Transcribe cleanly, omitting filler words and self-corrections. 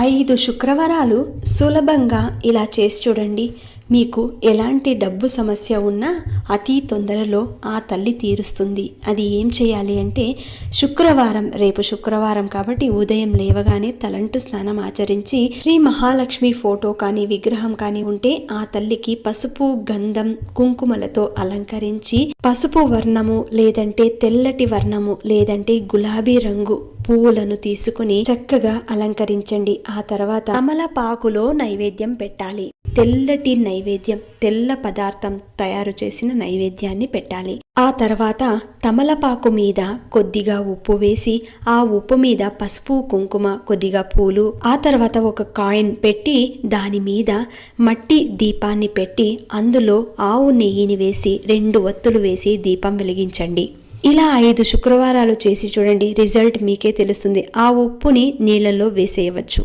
5 శుక్రవారాలు సులభంగా ఇలా చేసి చూడండి. మీకు ఎలాంటి డబ్బు సమస్య ఉన్నా అతి తొందరలో ఆ తల్లి తీరుస్తుంది. అది ఏం చేయాలి అంటే, రేపు శుక్రవారం కాబట్టి ఉదయం లేవగానే తలంటు స్నానం ఆచరించి శ్రీ మహాలక్ష్మి ఫోటో కానీ విగ్రహం కానీ ఉంటే ఆ తల్లికి పసుపు, గంధం, కుంకుమలతో అలంకరించి పసుపు వర్ణము లేదంటే తెల్లటి వర్ణము లేదంటే గులాబీ రంగు పువ్వులను తీసుకుని చక్కగా అలంకరించండి. ఆ తర్వాత తమలపాకులో నైవేద్యం పెట్టాలి. తెల్లటి నైవేద్యం, తెల్ల పదార్థం తయారు చేసిన నైవేద్యాన్ని పెట్టాలి. ఆ తర్వాత తమలపాకు మీద కొద్దిగా ఉప్పు వేసి ఆ ఉప్పు మీద పసుపు, కుంకుమ, కొద్దిగా పూలు, ఆ తర్వాత ఒక కాయిన్ పెట్టి దాని మీద మట్టి దీపాన్ని పెట్టి అందులో ఆవు నెయ్యిని వేసి 2 ఒత్తులు వేసి దీపం వెలిగించండి. ఇలా 5 శుక్రవారాలు చేసి చూడండి. రిజల్ట్ మీకే తెలుస్తుంది. ఆ ఉప్పుని నీళ్ళలో వేసేయవచ్చు.